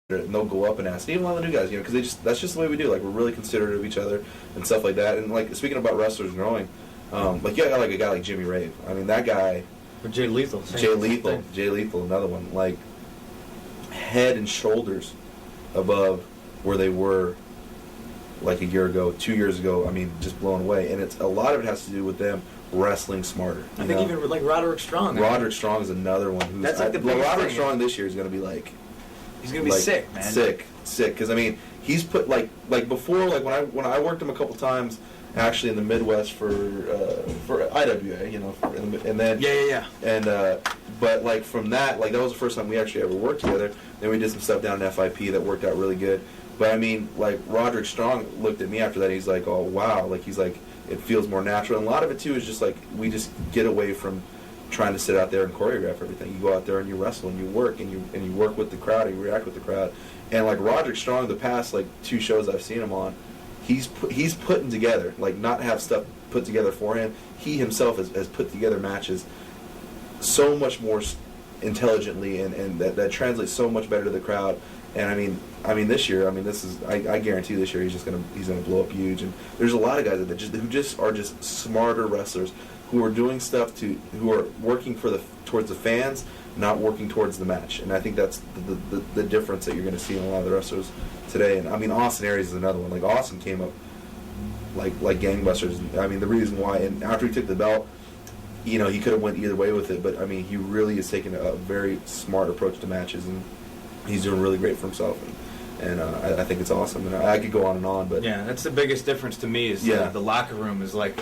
and they'll go up and ask, even a lot of the new guys, because that's just the way we do. Like, we're really considerate of each other and stuff like that. And like, speaking about wrestlers growing, like, you got like a guy like Jimmy Rave. I mean, that guy. Or Jay Lethal. Jay Lethal, another one. Like, head and shoulders above where they were like a year ago, 2 years ago. I mean, just blown away. And a lot of it has to do with them wrestling smarter. I think even like Roderick Strong. Roderick Strong is another one. Who's, that's like the biggest Roderick thing. Strong this year is going to be like. He's going to be sick, man. Sick. Because, I mean, he's put, like before, like, when I worked him a couple times, actually in the Midwest for IWA, and then... Yeah. And, but, like, from that, like, that was the first time we actually ever worked together. Then we did some stuff down in FIP that worked out really good. But, I mean, like, Roderick Strong looked at me after that, he's like, oh, wow. Like, he's like, it feels more natural. And a lot of it, too, is just, like, we just get away from trying to sit out there and choreograph everything. You go out there and you wrestle and you work and you work with the crowd and you react with the crowd. And like Roderick Strong, the past like 2 shows I've seen him on, he's putting together, like, not have stuff put together for him. He himself has put together matches so much more intelligently and that translates so much better to the crowd. And I mean this year, this is I guarantee this year he's gonna blow up huge. And there's a lot of guys who are just smarter wrestlers, who are doing stuff who are working towards the fans, not working towards the match. And I think that's the difference that you're going to see in a lot of the wrestlers today. And I mean, Austin Aries is another one. Like, Austin came up like gangbusters. I mean, the reason why, and after he took the belt, he could have went either way with it. But I mean, he really is taking a very smart approach to matches, and he's doing really great for himself. And I think it's awesome. And I could go on and on, but yeah, that's the biggest difference to me. Is the locker room is like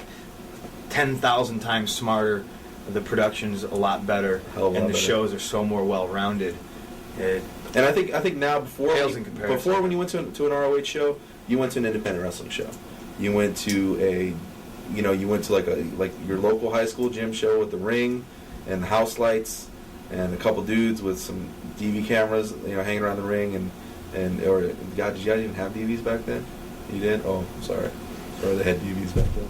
10,000 times smarter. The production's a lot better, and the shows are so more well-rounded. And I think now before when you went to an ROH show, you went to an independent wrestling show. You went to like your local high school gym show with the ring and the house lights and a couple dudes with some DV cameras, hanging around the ring or God, did you guys even have DVs back then? You did? Oh, sorry, they had DVs back then.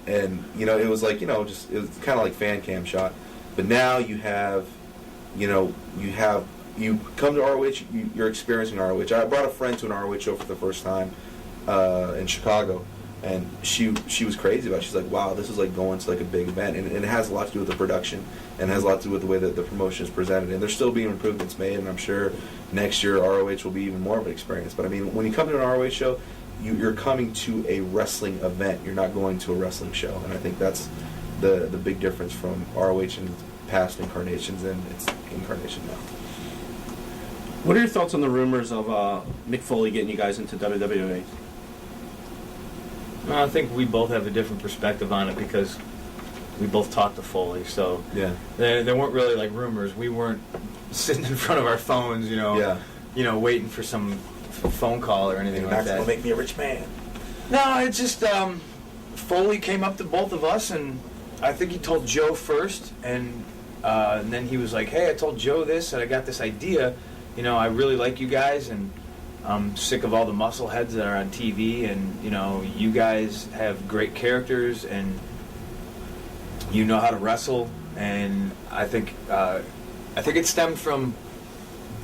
And it was like, it was kind of like fan cam shot. But now you come to ROH, you're experiencing ROH. I brought a friend to an ROH show for the first time in Chicago, and she was crazy about it. She's like, wow, this is like going to like a big event, and it has a lot to do with the production, and it has a lot to do with the way that the promotion is presented. And there's still being improvements made, and I'm sure next year ROH will be even more of an experience. But I mean, when you come to an ROH show, you're coming to a wrestling event. You're not going to a wrestling show, and I think that's the big difference from ROH in past incarnations and its incarnation now. What are your thoughts on the rumors of Mick Foley getting you guys into WWE? Well, I think we both have a different perspective on it because we both talked to Foley. So yeah, there weren't really like rumors. We weren't sitting in front of our phones, waiting for some phone call or anything like that. That's gonna make me a rich man. No, it's just Foley came up to both of us, and I think he told Joe first, and then he was like, "Hey, I told Joe this, and I got this idea. I really like you guys, and I'm sick of all the muscle heads that are on TV, and you guys have great characters, and you know how to wrestle, and I think it stemmed from."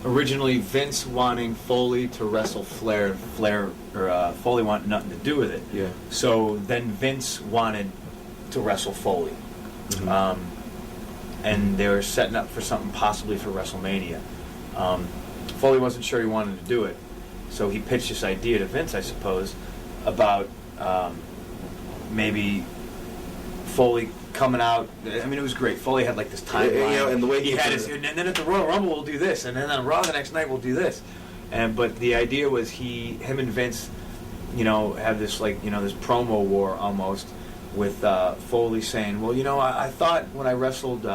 Originally, Vince wanting Foley to wrestle Flair, Foley wanted nothing to do with it. Yeah. So then Vince wanted to wrestle Foley, and they were setting up for something possibly for WrestleMania. Foley wasn't sure he wanted to do it, so he pitched this idea to Vince, I suppose, about maybe Foley coming out. I mean, it was great. Foley had like this timeline, and the way he had his, and then at the Royal Rumble we'll do this, and then on Raw the next night we'll do this. But the idea was him and Vince, have this this promo war almost with Foley saying, well, I thought when I wrestled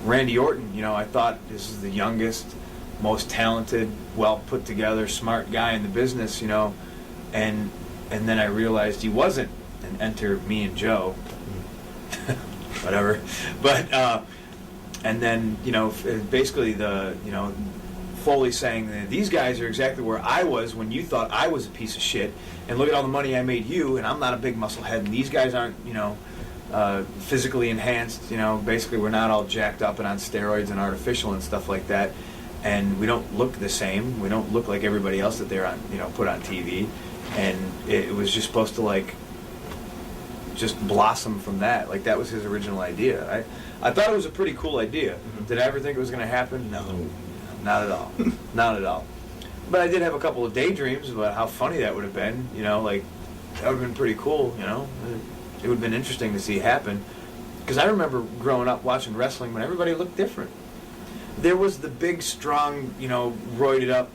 Randy Orton, I thought this is the youngest, most talented, well put together, smart guy in the business, and then I realized he wasn't. And enter me and Joe, whatever. But and then basically Foley saying that these guys are exactly where I was when you thought I was a piece of shit, and look at all the money I made you, and I'm not a big muscle head, and these guys aren't physically enhanced. Basically we're not all jacked up and on steroids and artificial and stuff like that. and we don't look the same. We don't look like everybody else that they're on, put on TV. And it was just supposed to like just blossom from that. Like that was his original idea. I thought it was a pretty cool idea. Mm-hmm. Did I ever think it was going to happen? No, not at all. Not at all. But I did have a couple of daydreams about how funny that would have been. Like that would have been pretty cool. It would have been interesting to see happen. Because I remember growing up watching wrestling when everybody looked different. There was the big, strong, roided up,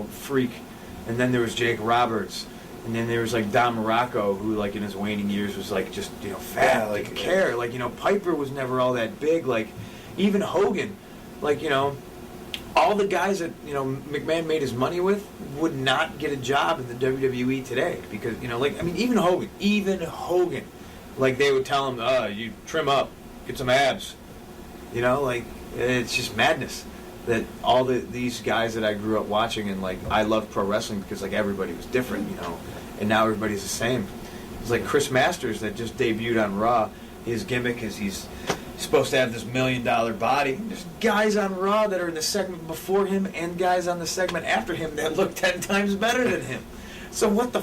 freak, and then there was Jake Roberts, and then there was like Don Morocco, who like in his waning years was like just fat, Yeah, didn't care. Like Piper was never all that big. Like even Hogan, like all the guys that McMahon made his money with would not get a job in the WWE today because even Hogan, like they would tell him, you trim up, get some abs, like it's just madness that all these guys that I grew up watching and like I loved pro wrestling because like everybody was different, and now everybody's the same. It's like Chris Masters that just debuted on Raw. His gimmick is he's supposed to have this $1 million body. There's guys on Raw that are in the segment before him and guys on the segment after him that look 10 times better than him. So what the,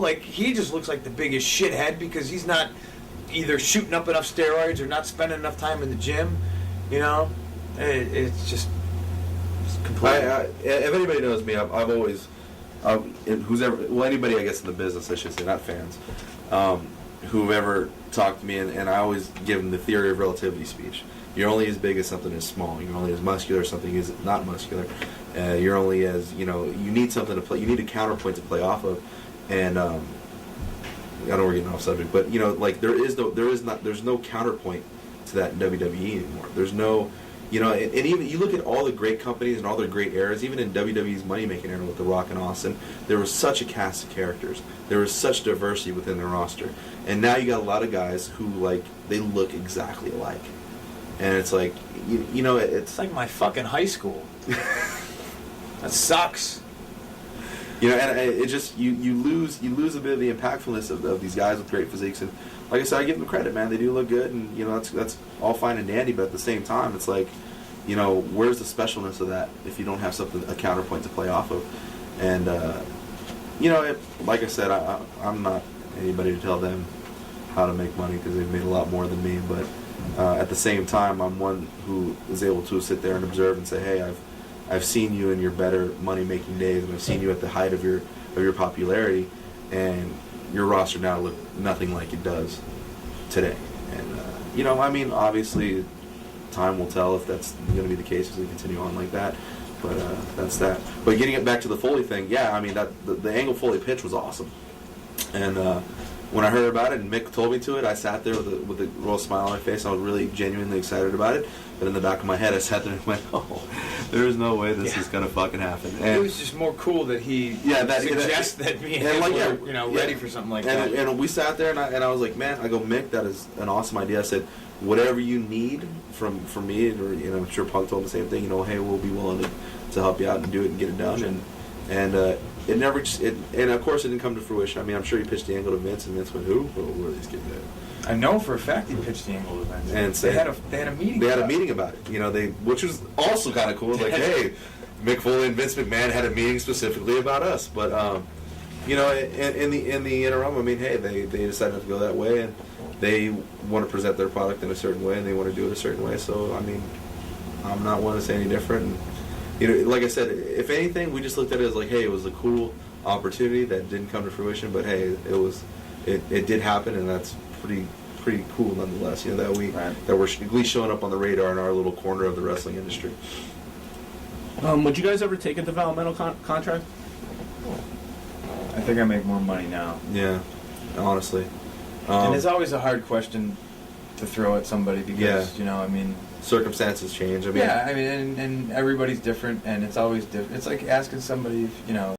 like he just looks like the biggest shithead because he's not either shooting up enough steroids or not spending enough time in the gym. It's just completely. If anybody knows me, I've always, anybody I guess in the business, I should say, not fans, who've ever talked to me, and I always give them the theory of relativity speech. You're only as big as something is small. You're only as muscular as something is not muscular. You're only as, you need something to play. You need a counterpoint to play off of, and I know we're getting off subject, but there's no counterpoint to that in WWE anymore. There's no, and even you look at all the great companies and all their great eras, even in WWE's money-making era with The Rock and Austin, there was such a cast of characters. There was such diversity within their roster. And now you got a lot of guys who, like, they look exactly alike. And it's like, it's like my fucking high school. That sucks. And it just, you lose a bit of the impactfulness of these guys with great physiques. And like I said, I give them credit, man. They do look good, and that's all fine and dandy. But at the same time, it's like, where's the specialness of that if you don't have a counterpoint to play off of? And like I said, I'm not anybody to tell them how to make money because they've made a lot more than me. But at the same time, I'm one who is able to sit there and observe and say, hey, I've seen you in your better money-making days, and I've seen you at the height of your popularity, and your roster now look nothing like it does today. And obviously, time will tell if that's going to be the case as we continue on like that. But that's that. But getting it back to the Foley thing, yeah, the angle Foley pitch was awesome, and when I heard about it and Mick told me to it, I sat there with a real smile on my face. I was really genuinely excited about it. But in the back of my head, I sat there and went, "Oh, there is no way this is gonna fucking happen." And it was just more cool that he suggests that me and him were ready for something like that. And we sat there, and I was like, "Man," I go, "Mick, that is an awesome idea." I said, "Whatever you need from me, or I'm sure Punk told him the same thing. Hey, we'll be willing to help you out and do it and get it done." And it never and of course it didn't come to fruition. I'm sure he pitched the angle to Vince, and Vince went, "Who? Where are these kids at?" I know for a fact he pitched the angle to Vince. And they had a meeting. They had a meeting about it. Which was also kind of cool. Like, hey, Mick Foley and Vince McMahon had a meeting specifically about us. But in the interim, hey, they decided to go that way, and they want to present their product in a certain way, and they want to do it a certain way. So I'm not one to say any different. And, like I said, if anything, we just looked at it as like, hey, it was a cool opportunity that didn't come to fruition, but hey, it did happen, and that's pretty cool nonetheless. That we're at least showing up on the radar in our little corner of the wrestling industry. Would you guys ever take a developmental contract? I think I make more money now. Yeah, honestly. And it's always a hard question to throw at somebody because circumstances change. And everybody's different, and it's always different. It's like asking somebody if